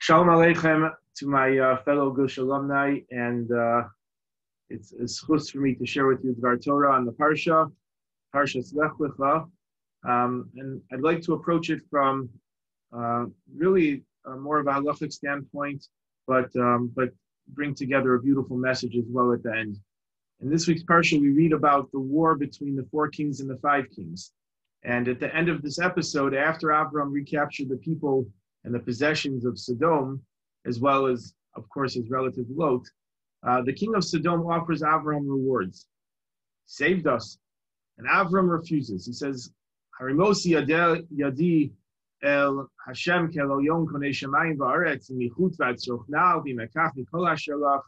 Shalom Aleichem to my fellow Gush alumni, and it's a chus for me to share with you the Torah on the Parashat Lecha, and I'd like to approach it from really more of a halachic standpoint, but bring together a beautiful message as well at the end. In this week's Parsha, we read about the war between the 4 kings and the 5 kings, and at the end of this episode, after Avraham recaptured the people and the possessions of Sodom, as well as, of course, his relative Lot, the king of Sodom offers Avraham rewards. Saved us. And Avraham refuses. He says, Harimosi yadi el Hashem kelo yom konei shamayim va'aretz michut v'atzrochnal v'mekach mikol asher lach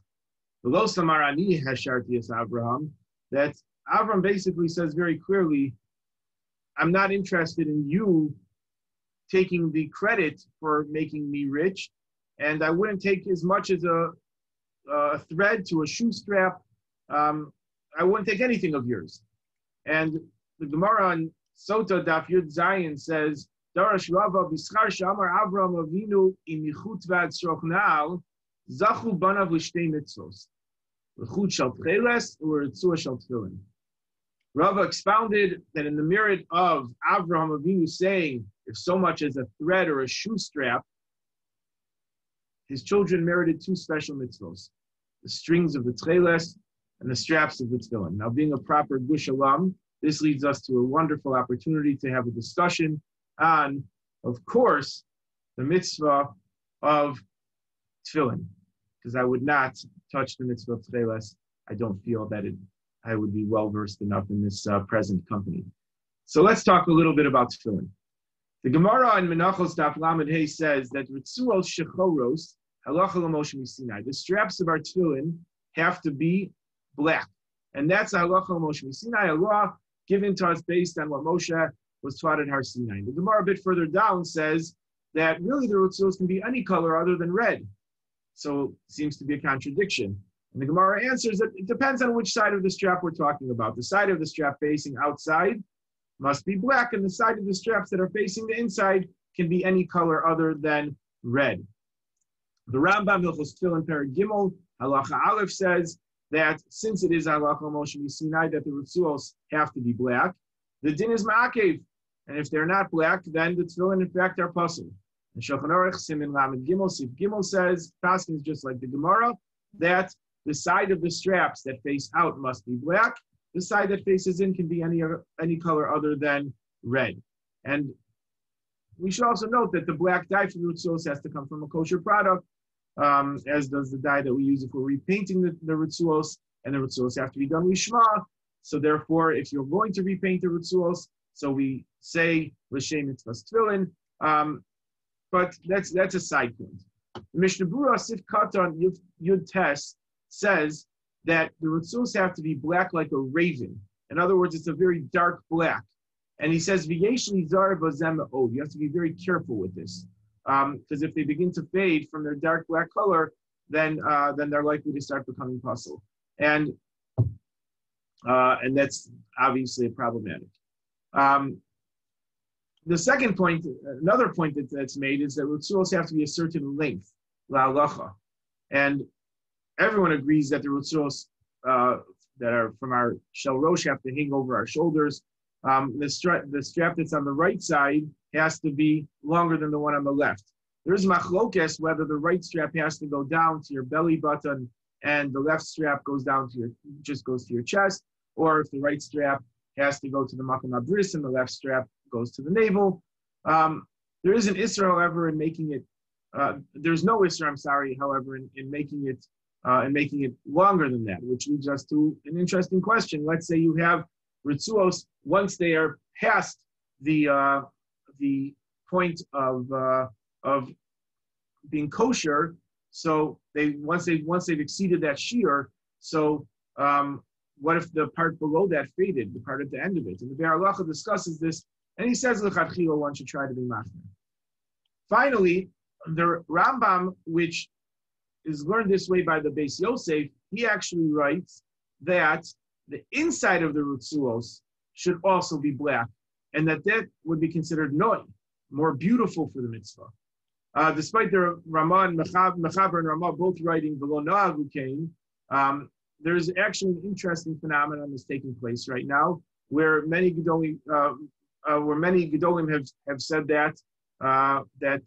v'lo samar ani hasharti es Avraham. That Avraham basically says very clearly, I'm not interested in you taking the credit for making me rich, and I wouldn't take as much as a thread to a shoe strap. I wouldn't take anything of yours. And the Gemara on Sota Daf Yud Zayin says, Darash Rava B'schar Shamar Avraham Avinu imichut v'atzrochnal zachu banav l'shtei mitzvos l'chut shel techelet u'ritzua shel tefillin. Rava expounded that in the merit of Avraham Avinu saying, if so much as a thread or a shoe strap, his children merited 2 special mitzvos, the strings of the techelet and the straps of the tefillin. Now, being a proper Gush alum, this leads us to a wonderful opportunity to have a discussion on, of course, the mitzvah of tefillin, because I would not touch the mitzvah of techelet. I don't feel that I would be well-versed enough in this present company. So let's talk a little bit about tefillin. The Gemara in Menachem Daf Lamed Hey says that Ritzuos Shechoros Halacha L'Moshe Sinai. The straps of our tefillin have to be black, and that's a Halacha L'Moshe Sinai, a law given to us based on what Moshe was taught at Har Sinai. The Gemara a bit further down says that really the Ritzuos can be any color other than red. So it seems to be a contradiction. And the Gemara answers that it depends on which side of the strap we're talking about. The side of the strap facing outside must be black, and the side of the straps that are facing the inside can be any color other than red. The Rambam Hilchos Tefillin Perek Gimel Halacha Aleph says that since it is Halacha Moshe Sinai that the Ritzuos have to be black, the din is ma'akev, and if they're not black, then the tefillin in fact are puzzled. And Shulchan Aruch Simin Lamed Gimel Sif Gimel says, Paskin is just like the Gemara, that the side of the straps that face out must be black. The side that faces in can be any color other than red. And we should also note that the black dye for the Ritzuos has to come from a kosher product, as does the dye that we use if we're repainting the Ritzuos, and the Ritzuos have to be done lishma. So therefore, if you're going to repaint the Ritzuos, so we say l'shem mitzvahs tefillin, but that's a side point. The Mishnah Berurah Sif Katan Yud Tes says that the Ritzuos have to be black like a raven. In other words, it's a very dark black. And he says, you have to be very careful with this. Because if they begin to fade from their dark black color, then they're likely to start becoming puzzle. And that's obviously problematic. The second point, another point that's made is that Ritzuos have to be a certain length, la'alacha. And everyone agrees that the Ritzuos that are from our shel rosh have to hang over our shoulders. The strap that's on the right side has to be longer than the one on the left. There's machlokes whether the right strap has to go down to your belly button and the left strap goes down to your chest, or if the right strap has to go to the makom abris and the left strap goes to the navel. There is an isra, however, in making it. There's no isra, however, in making it longer than that, which leads us to an interesting question. Let's say you have Ritzuos, once they are past the point of being kosher, so once they've exceeded that shear, so what if the part below that faded, the part at the end of it? And the Be'er Halacha discusses this, and he says l'chadchila one should try to be machmir. Finally, the Rambam, which is learned this way by the Beis Yosef, he actually writes that the inside of the Ritzuos should also be black, and that would be considered noi, more beautiful for the mitzvah. Despite the Ramah and Mechaber and Ramah both writing V'lo Noagu Kain, there's actually an interesting phenomenon that's taking place right now, where many Gedolim, have said that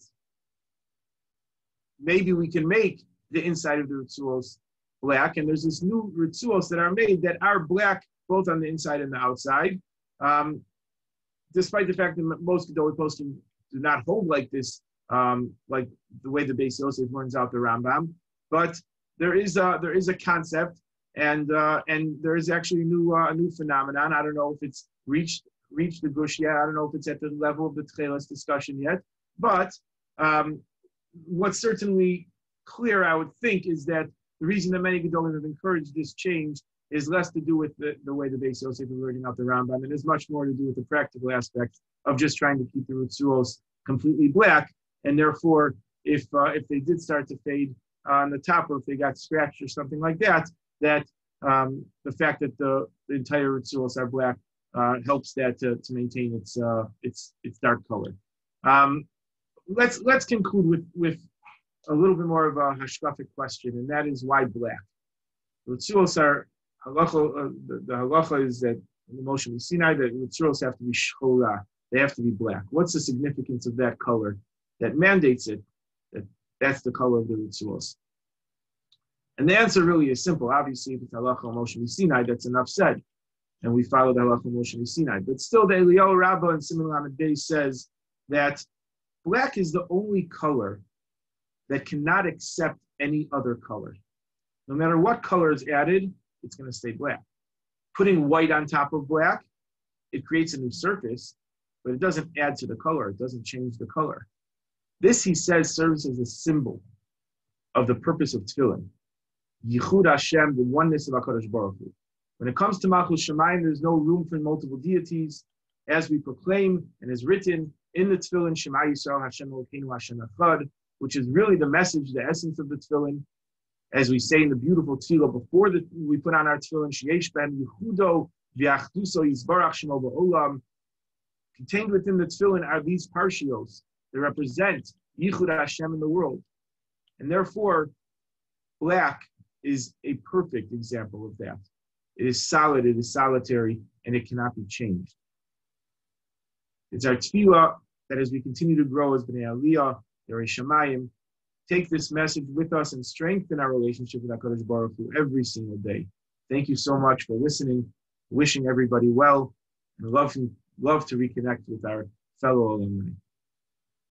maybe we can make the inside of the ritzuos black, and there's this new ritzuos that are made that are black both on the inside and the outside. Despite the fact that most Gedolim posting do not hold like this, like the way the Beis Yosef learns out the Rambam, but there is a concept, and there is actually a new phenomenon. I don't know if it's reached the gush yet. I don't know if it's at the level of the techelet discussion yet. But what's certainly clear, I would think, is that the reason that many Gedolim have encouraged this change is less to do with the way the Beis Yosef is learning out the Rambam, and is much more to do with the practical aspect of just trying to keep the ritzuos completely black. And therefore, if they did start to fade on the top, or if they got scratched or something like that, the fact that the entire ritzuos are black helps that to maintain its dark color. Let's conclude with a little bit more of a hashkafic question, and that is why black? The ritzuos are halacha. The halacha is that in the Moshe Sinai, the ritzuos have to be shchora. They have to be black. What's the significance of that color that mandates it? That's the color of the ritzuos. And the answer really is simple. Obviously, if it's halacha Moshe Sinai, that's enough said, and we follow the halacha Moshe Sinai. But still, the Eliyahu Rabbah in Siman Lamed Beis says that black is the only color that cannot accept any other color. No matter what color is added, it's going to stay black. Putting white on top of black, it creates a new surface, but it doesn't add to the color. It doesn't change the color. This, he says, serves as a symbol of the purpose of tefillin. Yichud Hashem, the oneness of HaKadosh Baruch Hu. When it comes to Malchus Shemayim, there's no room for multiple deities. As we proclaim and is written in the tefillin, Shema Yisrael Hashem Elokeinu Hashem Echad, which is really the message, the essence of the tefillin. As we say in the beautiful tefillah before we put on our tefillin, Sheyesh Ben Yehudo V'Achduso Yisbarach Shemo Ba'olam. Contained within the tefillin are these parshios that represent Yichud Hashem in the world. And therefore, black is a perfect example of that. It is solid, it is solitary, and it cannot be changed. It's our tefillah that as we continue to grow as Bnei Aliyah, Yerei Shamayim, take this message with us and strengthen our relationship with HaKadosh Baruch Hu every single day. Thank you so much for listening, wishing everybody well, and love to reconnect with our fellow alumni.